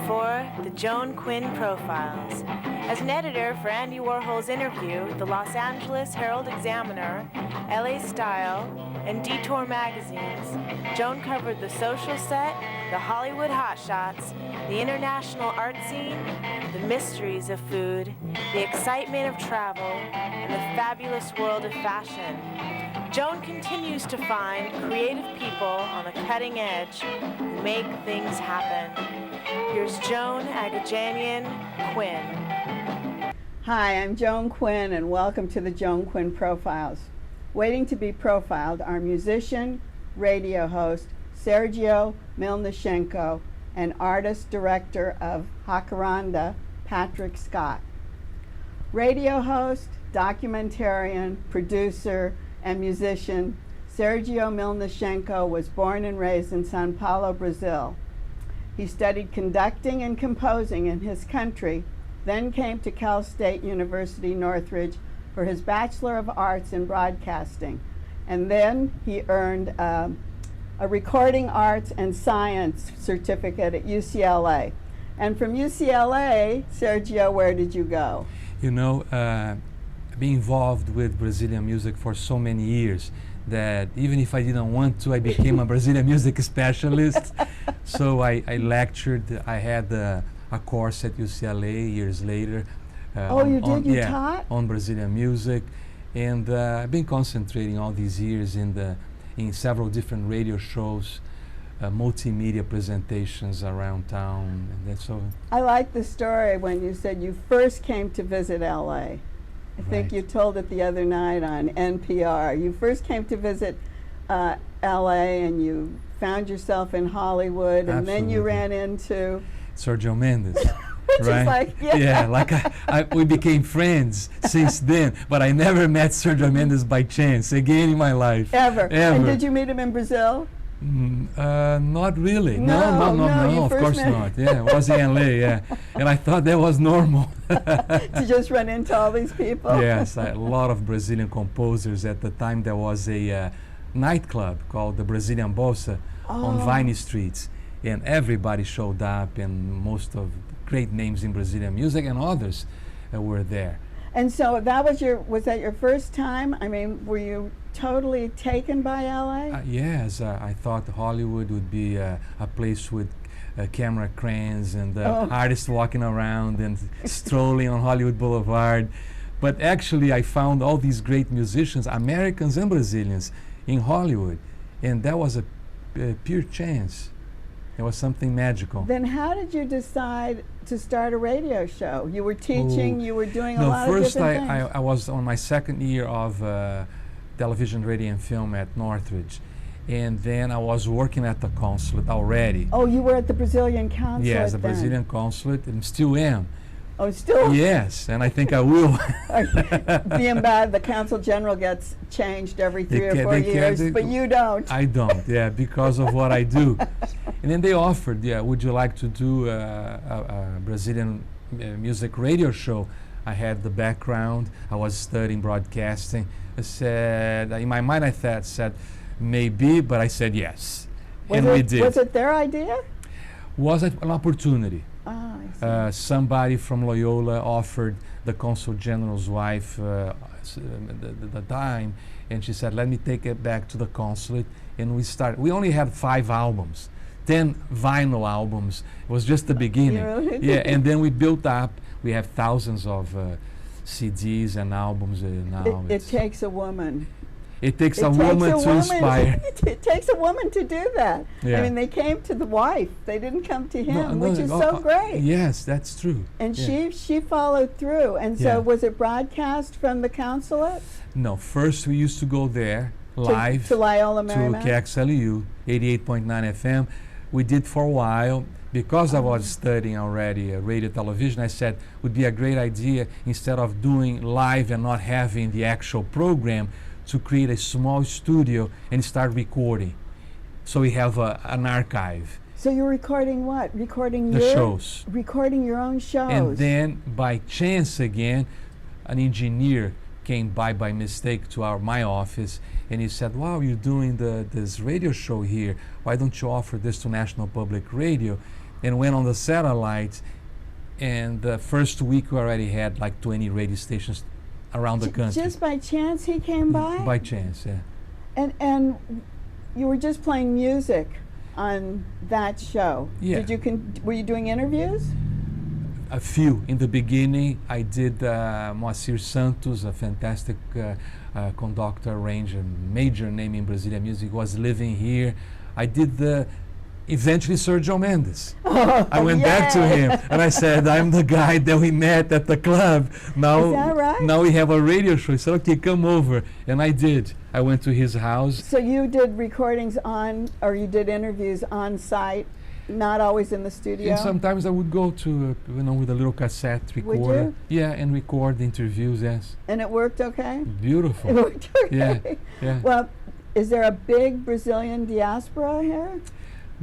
for the Joan Quinn Profiles. As an editor for Andy Warhol's Interview, the Los Angeles Herald-Examiner, LA Style, and Detour magazines, Joan covered the social set, the Hollywood hotshots, the international art scene, the mysteries of food, the excitement of travel, and the fabulous world of fashion. Joan continues to find creative people on the cutting edge who make things happen. Here's Joan Agajanian Quinn. Hi, I'm Joan Quinn, and welcome to the Joan Quinn Profiles. Waiting to be profiled are musician, radio host Sergio Mielniczenko, and artist-director of Jacaranda Patrick Scott. Radio host, documentarian, producer, and musician Sergio Mielniczenko was born and raised in Sao Paulo, Brazil. He studied conducting and composing in his country, then came to Cal State University, Northridge for his Bachelor of Arts in Broadcasting. And then he earned a Recording Arts and Science certificate at UCLA. And from UCLA, Sergio, where did you go? You know, being involved with Brazilian music for so many years that even if I didn't want to, I became a Brazilian music specialist. So I lectured, I had a course at UCLA years later. You taught? On Brazilian music. And I've been concentrating all these years in several different radio shows, multimedia presentations around town. And that's so. I like the story when you said you first came to visit LA. I think you told it the other night on NPR. You first came to visit LA and you found yourself in Hollywood. Absolutely. And then you ran into Sergio Mendes. Which is like, we became friends since then, but I never met Sergio Mendes by chance again in my life. Ever. And did you meet him in Brazil? Not really. No, of course met not. Yeah, it was in LA, yeah. And I thought that was normal. To just run into all these people? Yes, a lot of Brazilian composers. At the time there was a nightclub called the Brazilian Bolsa on Vine Street. And everybody showed up, and most of great names in Brazilian music and others were there. And so was that your first time? I mean, were you totally taken by LA? Yes, I thought Hollywood would be a place with camera cranes and artists walking around and strolling on Hollywood Boulevard. But actually I found all these great musicians, Americans and Brazilians, in Hollywood. And that was a pure chance. It was something magical. Then how did you decide to start a radio show? You were teaching, you were doing a lot of different things. First I was on my second year of television, radio, and film at Northridge. And then I was working at the consulate already. Oh, you were at the Brazilian consulate. Yes, the Brazilian consulate, and still am. Oh, still? Yes, and I think I will. Being bad, the Consul General gets changed every 3 or 4 years, but you don't. I don't, yeah, because of what I do. And then they offered, would you like to do a Brazilian music radio show? I had the background, I was studying broadcasting. I said, in my mind I said, maybe, but I said yes. We did. Was it their idea? Was it an opportunity? I see. Somebody from Loyola offered the Consul General's wife the dime, and she said, let me take it back to the consulate. And we started. We only had 5 albums, 10 vinyl albums. It was just the beginning. Yeah, and then we built up. We have thousands of CDs and albums now. It takes a woman. It takes a woman to inspire. It takes a woman to do that. Yeah. I mean, they came to the wife. They didn't come to him, which is so great. Yes, that's true. And she followed through. And so was it broadcast from the consulate? No, first we used to go there live to Loyola Marymount? To KXLU, 88.9 FM. We did for a while. Because I was studying already radio television, I said it would be a great idea, instead of doing live and not having the actual program, to create a small studio and start recording. So we have an archive. So you're recording what? Recording the shows. Recording your own shows. And then by chance again, an engineer came by mistake to my office, and he said, wow, you're doing this radio show here. Why don't you offer this to National Public Radio? and went on the satellite. And the first week we already had like 20 radio stations around the country. Just by chance he came by? By chance, yeah. And you were just playing music on that show. Yeah. Were you doing interviews? A few. In the beginning, I did Moacir Santos, a fantastic conductor, arranger, major name in Brazilian music, was living here. I did eventually Sergio Mendes. Oh, I went back to him and I said, I'm the guy that we met at the club. Now, is that right? Now we have a radio show. He said, okay, come over. And I did. I went to his house. So you did recordings or you did interviews on site, not always in the studio? And sometimes I would go to, with a little cassette recorder. Would you? Yeah, and record interviews, yes. And it worked okay? Beautiful. It worked okay? Yeah, yeah. Well, is there a big Brazilian diaspora here?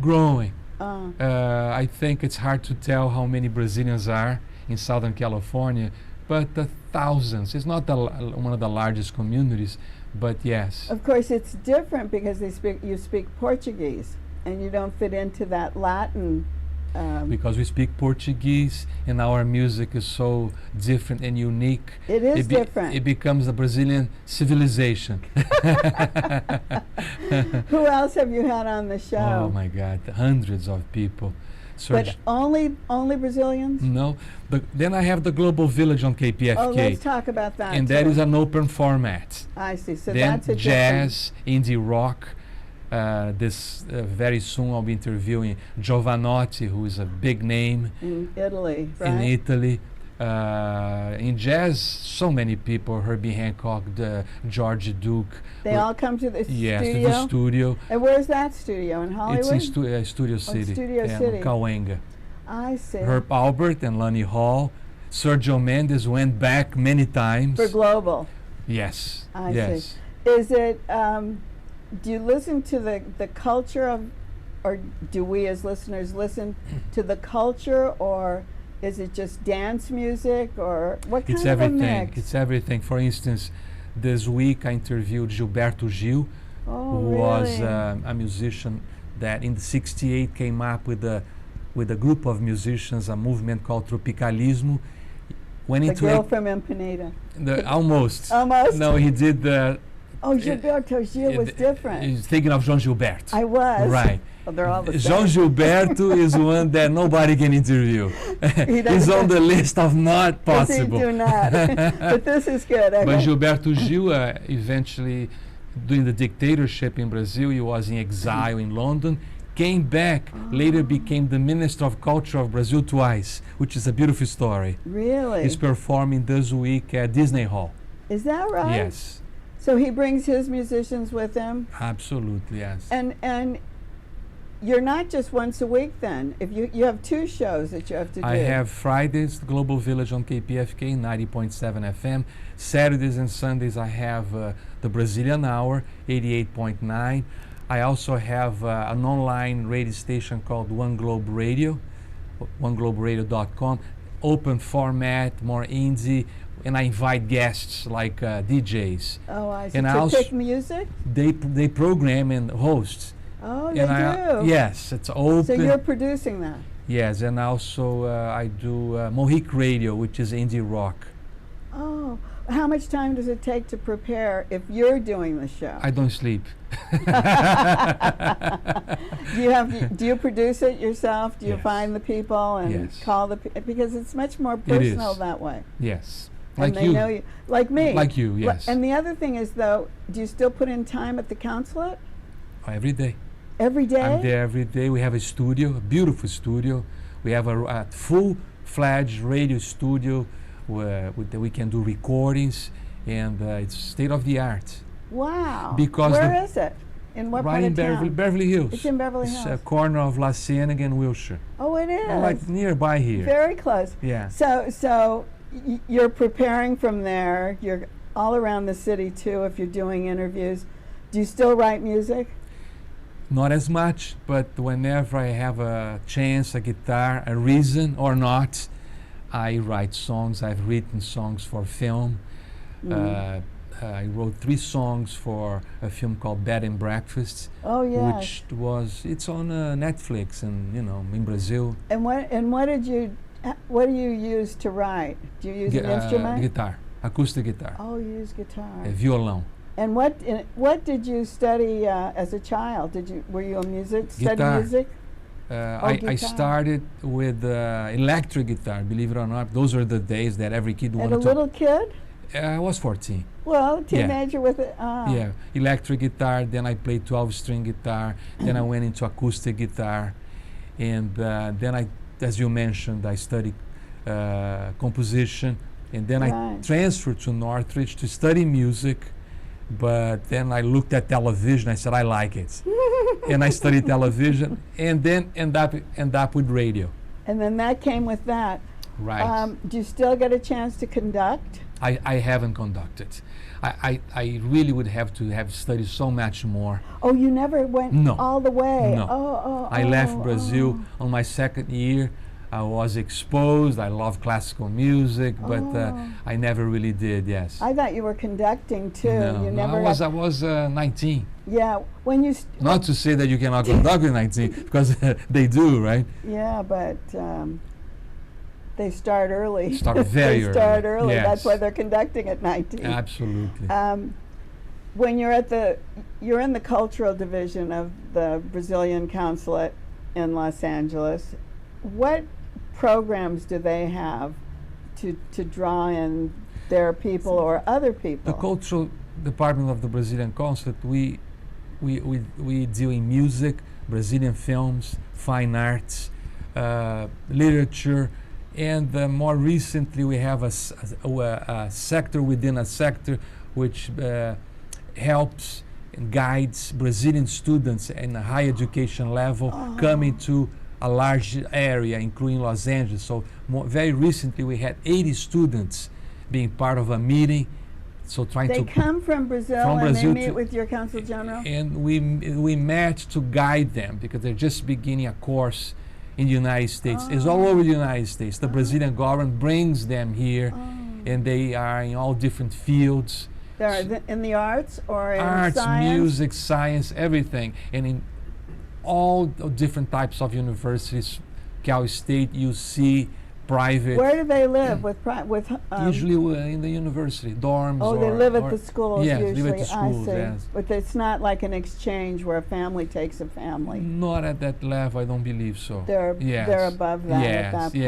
Growing. I think it's hard to tell how many Brazilians are in Southern California, but thousands. It's not one of the largest communities, but yes. Of course, it's different because you speak Portuguese, and you don't fit into that Latin. Because we speak Portuguese, and our music is so different and unique. It is different. It becomes the Brazilian civilization. Who else have you had on the show? Oh my God, hundreds of people. But only Brazilians? No. Then I have the Global Village on KPFK. Oh, let's talk about that. And that is an open format. I see. So then that's a jazz, indie rock. Very soon I'll be interviewing Giovanotti, who is a big name in Italy, right? In Italy. In jazz, so many people: Herbie Hancock, George Duke. They all come to the studio? Yes, to the studio. And where's that studio? In Hollywood? It's in Studio City. Studio City. Cahuenga. I see. Herb Albert and Lonnie Hall. Sergio Mendes went back many times. For Global? Yes. I see. Is it... do you listen to the culture of, or do we as listeners listen to the culture, or is it just dance music, or what kind of a mix? It's everything. For instance, this week I interviewed Gilberto Gil, who really? was a musician that in '68 came up with a group of musicians, a movement called Tropicalismo. The girl from Empanada. Almost. Almost? No, he did the... Oh, Gilberto Gil was different. You're thinking of João Gilberto. I was. Right. Well, they're all the same. João Gilberto is one that nobody can interview. He's on the list of not possible. Yes, he do not. But this is good. Okay. But Gilberto Gil, eventually, during the dictatorship in Brazil, he was in exile in London, came back, later became the Minister of Culture of Brazil twice, which is a beautiful story. Really? He's performing this week at Disney Hall. Is that right? Yes. So he brings his musicians with him? Absolutely, yes. And you're not just once a week then. If you have two shows that you have to do. I have Fridays, the Global Village on KPFK, 90.7 FM. Saturdays and Sundays I have the Brazilian Hour, 88.9. I also have an online radio station called One Globe Radio, onegloberadio.com. Open format, more indie. And I invite guests like DJs. Oh, I see. And to pick music? They program and host. Oh, they do? Yes, it's open. So you're producing that? Yes, and also I do Mohic Radio, which is indie rock. Oh, how much time does it take to prepare if you're doing the show? I don't sleep. Do you produce it yourself? Do you find the people and call because it's much more personal that way. Yes. And they know you. Like me. Like you, yes. And the other thing is, though, do you still put in time at the consulate? Every day. Every day? I'm there every day. We have a studio, a beautiful studio. We have a full-fledged radio studio where we can do recordings, and it's state-of-the-art. Wow. Because where is it? In what part of town? Beverly Hills. It's in Beverly Hills. It's a corner of La Cienega and Wilshire. Oh, it is? Like nearby here. Very close. Yeah. So you're preparing from there. You're all around the city, too, if you're doing interviews. Do you still write music? Not as much, but whenever I have a chance, a guitar, a reason or not, I write songs. I've written songs for film. I wrote 3 songs for a film called Bed and Breakfast, Oh yes. which it's on Netflix and in Brazil. And what do you use to write? Do you use an instrument? Guitar, acoustic guitar, Oh, you use guitar. violão. And what did you study as a child? Were you a study Guitar. music? I guitar. started with electric guitar, believe it or not. Those are the days that every kid And wanted a little kid? I was 14. Well, a teenager with it. Yeah, electric guitar, then I played 12-string guitar, then I went into acoustic guitar, and then as you mentioned, I studied composition, and then I Right. transferred to Northridge to study music, but then I looked at television, I said, I like it. And I studied television, and then end up with radio. And then that came with that. Right. Do you still get a chance to conduct? I haven't conducted. I really would have to have studied so much more. Oh, you never went No. all the way? No. Oh, I left Brazil on my 2nd year. I was exposed. I love classical music, but I never really did. Yes. I thought you were conducting too. No, You no, never. I was 19. Yeah, when you. Not to say that you cannot conduct at 19, because they do, right? Yeah, but they start early. Start very They start early, early. yes. That's why they're conducting at 19. Absolutely. When you're in the cultural division of the Brazilian consulate in Los Angeles, what programs do they have to draw in their people or other people? The cultural department of the Brazilian consulate, we deal in music, Brazilian films, fine arts, literature, and more recently we have a sector within a sector which helps and guides Brazilian students in a high education level coming to a large area, including Los Angeles. So very recently we had 80 students being part of a meeting. So They come from Brazil from and Brazil they meet to- with your consul general? and we met to guide them because they're just beginning a course in the United States. It's all over the United States. The Brazilian government brings them here, and they are in all different fields. They're in the arts or in Arts, science? music, science, everything, and in all the different types of universities, Cal State, UC, private. Where do they live with Usually in the university, dorms. Oh, they or- live at or- the schools yes, usually. live at the schools, I see. yes. But it's not like an exchange where a family takes a family. Not at that level, I don't believe so. They're Yes. they're above that yes, at that point.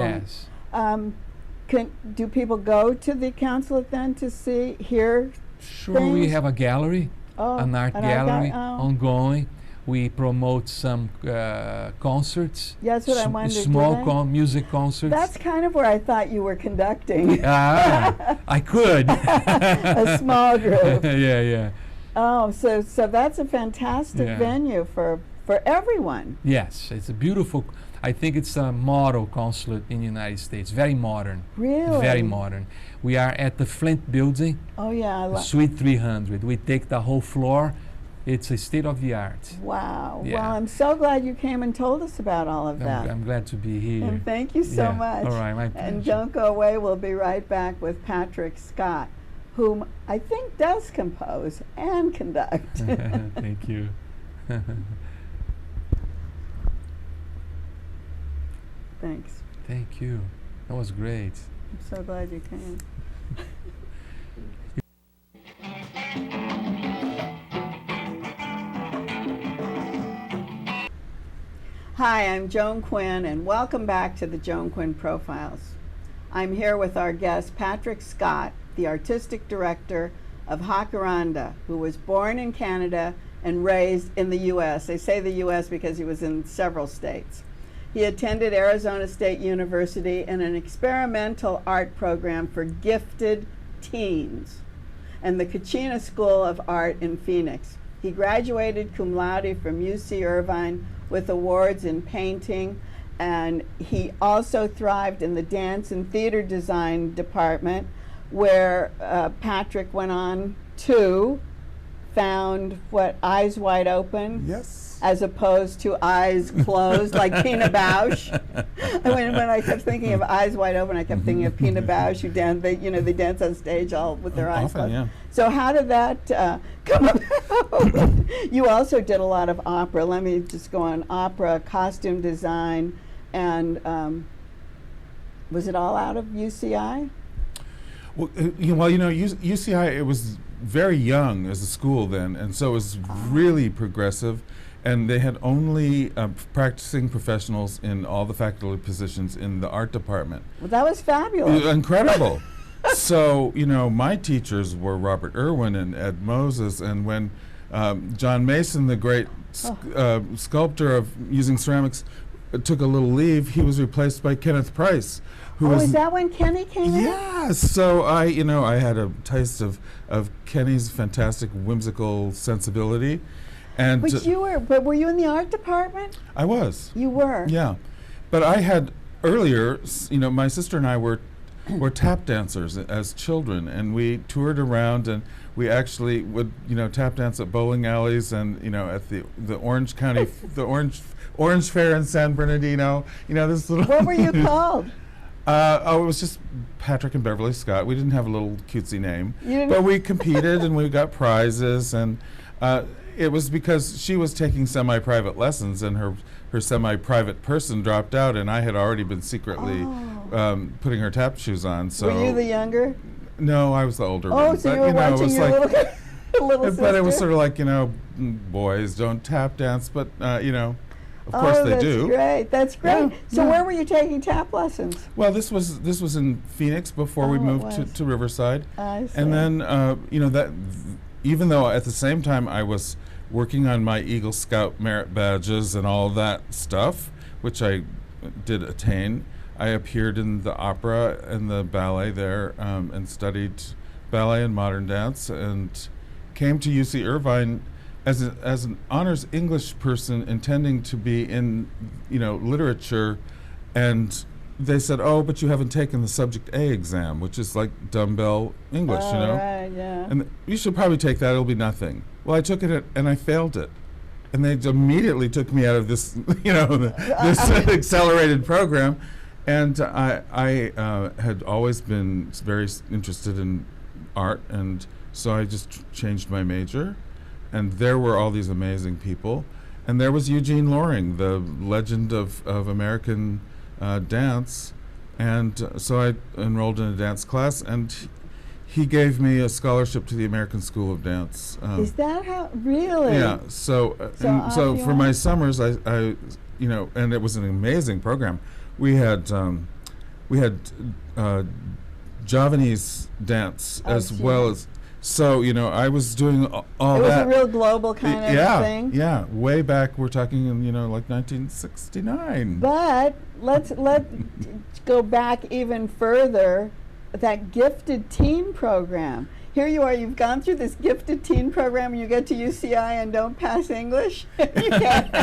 yes. Do people go to the consulate then to hear? Sure, we things? have a gallery, an art gallery ongoing. We promote some concerts. Yeah, that's what I wondered. do Small they? music concerts. That's kind of where I thought you were conducting. I could. A small group. Yeah, yeah. Oh, so that's a fantastic Yeah. venue for everyone. Yes, it's a beautiful. I think it's a model consulate in the United States. Very modern. Really? Very modern. We are at the Flint building, Oh yeah. Suite 300. We take the whole floor. It's a state of the art. Wow. Yeah. Well, I'm so glad you came and told us about all of that. I'm glad to be here. And thank you so Yeah. much. All right, my pleasure. And don't go away. We'll be right back with Patrick Scott, whom I think does compose and conduct. Thank you. Thanks. Thank you. That was great. I'm so glad you came. Hi, I'm Joan Quinn, and welcome back to the Joan Quinn Profiles. I'm here with our guest, Patrick Scott, the artistic director of Jacaranda, who was born in Canada and raised in the U.S. They say the U.S. because he was in several states. He attended Arizona State University in an experimental art program for gifted teens and the Kachina School of Art in Phoenix. He graduated cum laude from UC Irvine with awards in painting, and he also thrived in the dance and theater design department, where Patrick went on to found Eyes Wide Open. Yes. as opposed to eyes closed, like Pina Bausch. When I kept thinking of Eyes Wide Open, I kept thinking of Pina Bausch, who dance. They dance on stage all with their eyes closed. Yeah. So how did that come about? You also did a lot of opera. Let me just go on opera, costume design, and was it all out of UCI? Well, UCI, it was very young as a school then, and so it was really progressive, and they had only practicing professionals in all the faculty positions in the art department. Well, that was fabulous. Incredible. So, my teachers were Robert Irwin and Ed Moses, and when John Mason, the great sculptor of using ceramics, took a little leave, he was replaced by Kenneth Price. Is that when Kenny came in? Yes. So I had a taste of Kenny's fantastic whimsical sensibility, and But were you in the art department? I was. You were. Yeah, but I had earlier. My sister and I were tap dancers as children, and we toured around, and we actually would tap dance at bowling alleys, and at the Orange County Orange Fair in San Bernardino. This little. What were you called? It was just Patrick and Beverly Scott. We didn't have a little cutesy name, but we competed and we got prizes. And it was because she was taking semi-private lessons, and her semi-private person dropped out, and I had already been secretly putting her tap shoes on. So were you the younger? No, I was the older one. Oh, so you were watching your little sister? But it was sort of like boys don't tap dance, but of course they do. That's great. So where were you taking tap lessons? Well, this was in Phoenix before we moved to Riverside. I see. And then that even though at the same time I was working on my Eagle Scout merit badges and all that stuff, which I did attain, I appeared in the opera and the ballet there, and studied ballet and modern dance, and came to UC Irvine as an honors English person intending to be in literature, and they said, oh, but you haven't taken the Subject A exam, which is like dumbbell English, Right, yeah. and you should probably take that, it'll be nothing. Well, I took it and I failed it, and they immediately took me out of this this accelerated program, and I had always been very interested in art, and so I just changed my major. And there were all these amazing people. And there was Eugene Loring, the legend of American dance. And so I enrolled in a dance class, and he gave me a scholarship to the American School of Dance. Is that how, really? Yeah. So for my summers, I and it was an amazing program. We had Javanese dance as well as. So, I was doing all that. It was a real global kind of thing? Yeah, way back, we're talking in, like 1969. But let's go back even further, that gifted teen program. Here you are, you've gone through this gifted teen program, and you get to UCI and don't pass English? You can't.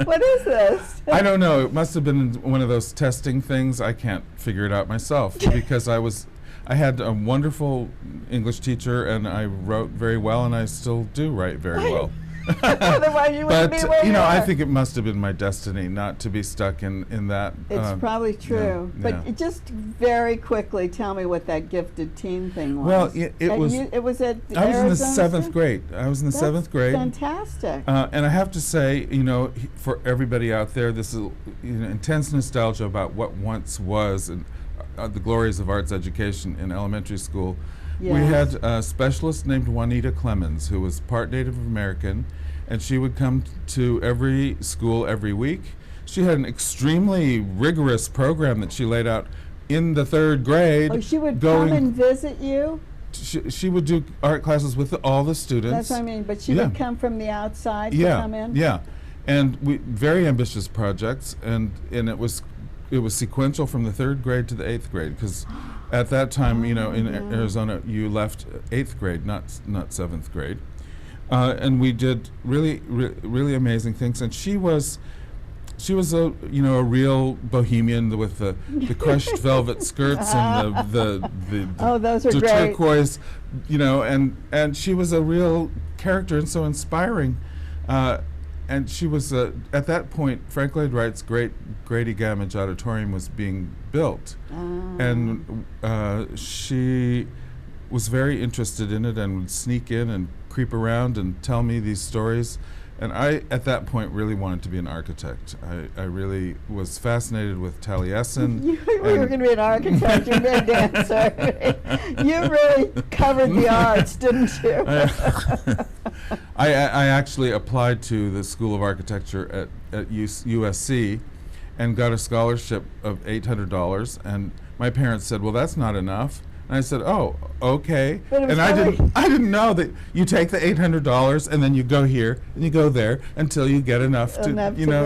What is this? I don't know. It must have been one of those testing things. I can't figure it out myself, because I had a wonderful English teacher, and I wrote very well, and I still do write very well. Otherwise you wouldn't be where you are. I think it must have been my destiny not to be stuck in that. It's probably true. But just very quickly tell me what that gifted teen thing was. Well, it was. It was at I was in the Arizona seventh State? grade. I was in the seventh grade. Fantastic. And I have to say, for everybody out there, this is intense nostalgia about what once was, and the glories of arts education in elementary school. Yes. We had a specialist named Juanita Clemens, who was part Native American, and she would come to every school every week. She had an extremely rigorous program that she laid out in the third grade. Oh, she would come and visit you? She would do art classes with all the students. That's what I mean, but she would come from the outside to come in? Yeah, and very ambitious projects, and it was sequential from the third grade to the eighth grade, because at that time, in Arizona, you left eighth grade, not seventh grade, and we did really amazing things. And she was a real bohemian with the crushed velvet skirts and the those are great. Turquoise, and she was a real character and so inspiring. and she was at that point, Frank Lloyd Wright's great Grady Gamage Auditorium was being built, and she was very interested in it and would sneak in and creep around and tell me these stories. And I, at that point, really wanted to be an architect. I really was fascinated with Taliesin. You were going to be an architect, you're a dancer. You really covered the arts, didn't you? I actually applied to the School of Architecture at USC and got a scholarship of $800. And my parents said, well, that's not enough. And I said, "Oh, okay." And I didn't know that you take the $800 and then you go here and you go there until you get enough to, you know,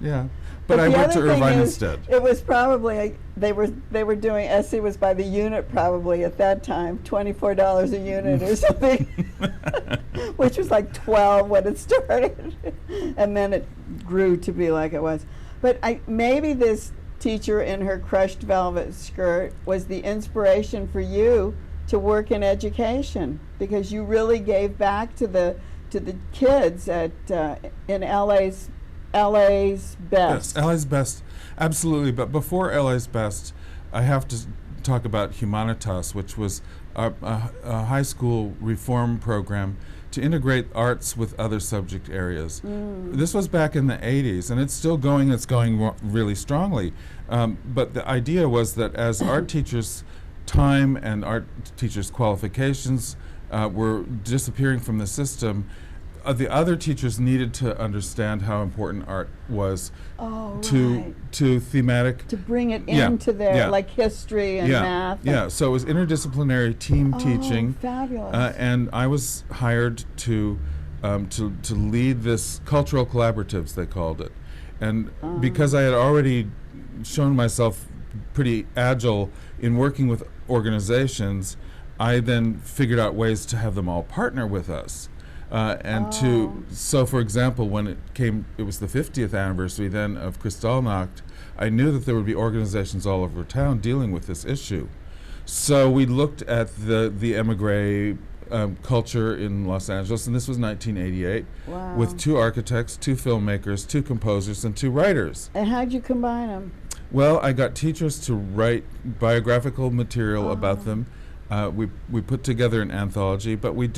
yeah. But I went to Irvine instead. It was probably they were doing SC was by the unit probably at that time, $24 a unit or something, which was like 12 when it started, and then it grew to be like it was. But maybe this teacher in her crushed velvet skirt was the inspiration for you to work in education, because you really gave back to the kids at in LA's best. Yes, LA's best, absolutely. But before LA's best, I have to talk about Humanitas, which was a high school reform program to integrate arts with other subject areas. This was back in the 80s, and it's still going. It's going really strongly. But the idea was that as art teachers' time and art teachers' qualifications were disappearing from the system, the other teachers needed to understand how important art was to thematic. To bring it into their like history and math. Yeah, so it was interdisciplinary team teaching. Fabulous. And I was hired to lead this cultural collaboratives, they called it. And because I had already shown myself pretty agile in working with organizations, I then figured out ways to have them all partner with us. So for example, when it was the 50th anniversary then of Kristallnacht, I knew that there would be organizations all over town dealing with this issue. So we looked at the emigre culture in Los Angeles, and this was 1988, with 2 architects, 2 filmmakers, 2 composers, and 2 writers. And how'd you combine them? Well, I got teachers to write biographical material about them. We put together an anthology, but we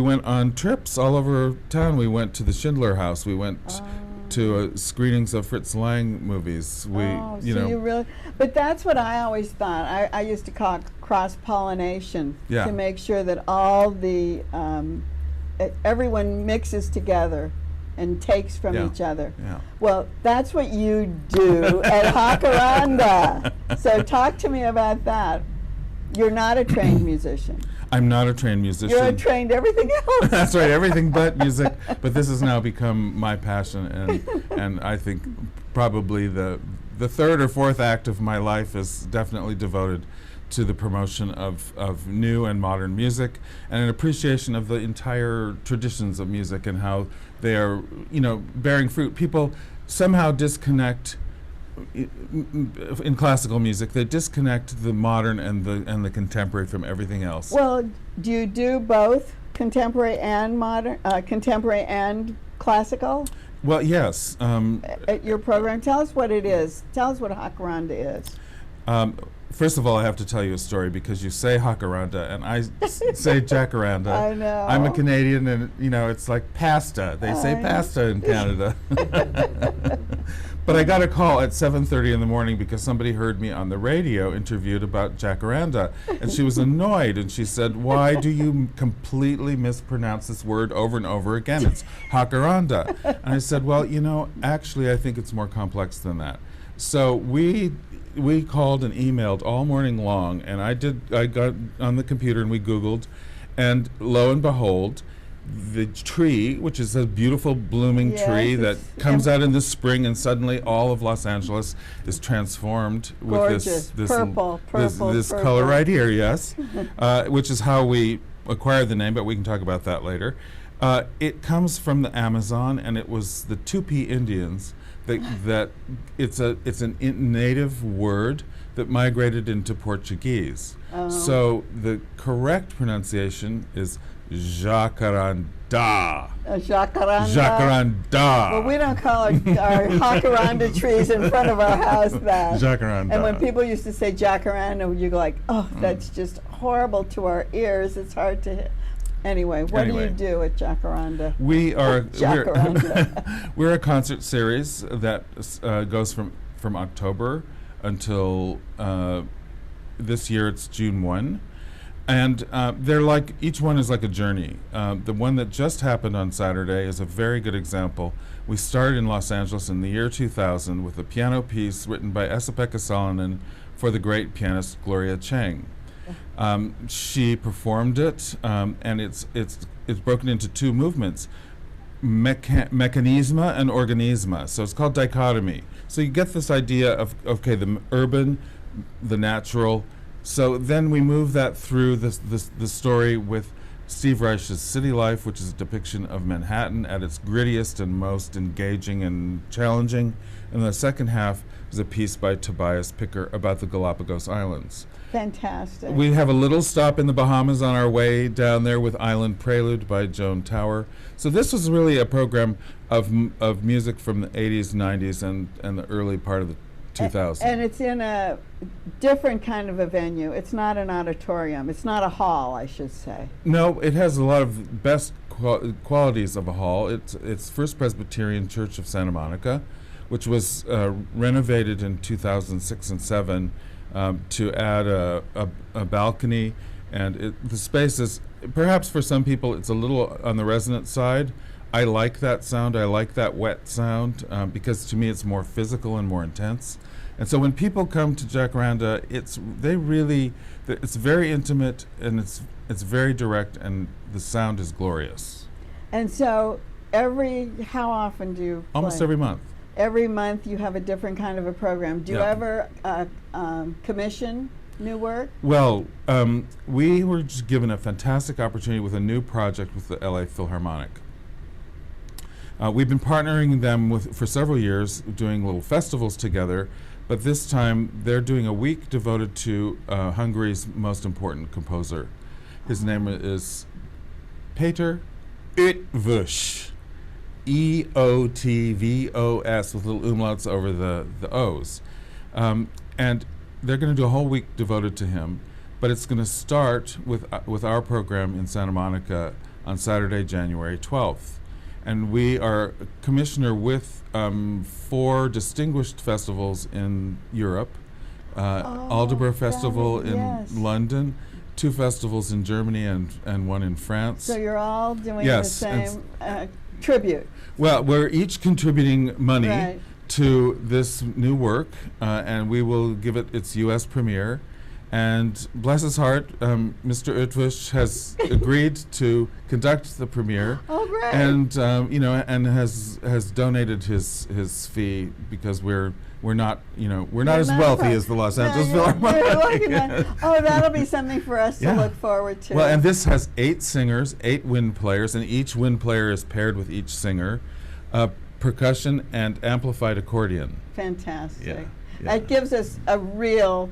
went on trips all over town. We went to the Schindler House. We went to screenings of Fritz Lang movies. But that's what I always thought. I used to call it cross-pollination, to make sure that all the everyone mixes together and takes from each other. Yeah. Well, that's what you do at Jacaranda. So talk to me about that. You're not a trained musician. I'm not a trained musician. You're trained everything else. That's right, everything but music. But this has now become my passion, and I think probably the 3rd or 4th act of my life is definitely devoted to the promotion of new and modern music and an appreciation of the entire traditions of music and how they are, bearing fruit. People somehow disconnect. In classical music, they disconnect the modern and the contemporary from everything else. Well, do you do both contemporary and modern, contemporary and classical? Well, yes. At your program, tell us what it is. Tell us what Jacaranda is. First of all, I have to tell you a story, because you say Jacaranda and I say Jacaranda. I know. I'm a Canadian, and it's like pasta. They say pasta in Canada. But I got a call at 7:30 in the morning because somebody heard me on the radio interviewed about Jacaranda, and she was annoyed, and she said, "Why do you completely mispronounce this word over and over again? It's Jacaranda." And I said, "Well, actually, I think it's more complex than that." So we called and emailed all morning long, and I got on the computer and we Googled, and lo and behold, the tree, which is a beautiful blooming tree that comes out in the spring, and suddenly all of Los Angeles is transformed with this purple color right here, yes, which is how we acquired the name, but we can talk about that later. It comes from the Amazon, and it was the Tupi Indians that it's an native word that migrated into Portuguese. So the correct pronunciation is Jacaranda. Jacaranda. Jacaranda. Well, we don't call our jacaranda trees in front of our house that. Jacaranda. And when people used to say jacaranda, you go like, oh, that's just horrible to our ears. It's hard to hit. Anyway, what do you do at Jacaranda? We're a concert series that goes from October until this year it's June 1. And they're like, each one is like a journey. The one that just happened on Saturday is a very good example. We started in Los Angeles in the year 2000 with a piano piece written by Esa-Pekka Salonen for the great pianist Gloria Chang. She performed it, and it's broken into two movements, mechanisma and organisma. So it's called dichotomy. So you get this idea of, okay, the urban, the natural. So then we move that through the story with Steve Reich's City Life, which is a depiction of Manhattan at its grittiest and most engaging and challenging. And the second half is a piece by Tobias Picker about the Galapagos Islands. Fantastic. We have a little stop in the Bahamas on our way down there with Island Prelude by Joan Tower. So this was really a program of music from the 80s, 90s, and the early part of the 2000s. And it's in a different kind of a venue. It's not an auditorium. It's not a hall, I should say. No, it has a lot of best qualities of a hall. It's First Presbyterian Church of Santa Monica, which was renovated in 2006 and 7 to add a balcony. And the space is, perhaps for some people, it's a little on the resonant side. I like that sound. I like that wet sound because to me it's more physical and more intense. And so when people come to Jacaranda, it's very intimate and it's very direct and the sound is glorious. And so how often do you play? Almost every month. Every month you have a different kind of a program. Do you ever commission new work? Well, we were just given a fantastic opportunity with a new project with the LA Philharmonic. We've been partnering them for several years, doing little festivals together, but this time they're doing a week devoted to Hungary's most important composer. His name is Péter Eötvös, E-O-T-V-O-S, with little umlauts over the O's. And they're going to do a whole week devoted to him, but it's going to start with our program in Santa Monica on Saturday, January 12th. And we are commissioner with 4 distinguished festivals in Europe, Aldeburgh Festival in London, 2 festivals in Germany and 1 in France. So you're all doing the same tribute. Well, we're each contributing money to this new work, and we will give it its U.S. premiere. And bless his heart, Mr. Eötvös has agreed to conduct the premiere. Oh, great! And and has donated his fee because we're not as wealthy as the Los Angeles Philharmonic. Oh, that'll be something for us to look forward to. Well, and this has 8 singers, 8 wind players, and each wind player is paired with each singer, percussion and amplified accordion. Fantastic. That gives us a real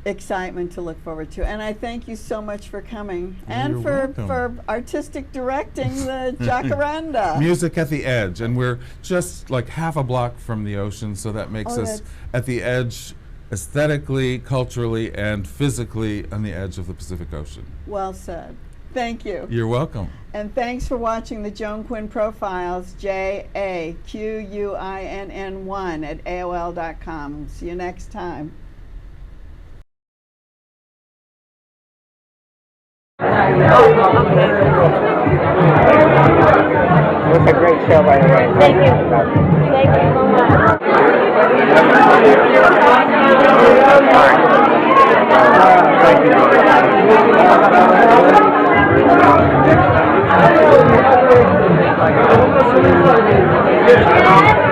excitement to look forward to, and I thank you so much for coming and for artistic directing the Jacaranda. Music at the edge, and we're just like half a block from the ocean, so that makes us at the edge aesthetically, culturally, and physically on the edge of the Pacific Ocean. Well said. Thank you. You're welcome. And thanks for watching the Joan Quinn Profiles, JAQUINN1 at AOL.com. See you next time. It was a great show, by the way. Thank you. Thank you so much. Thank you.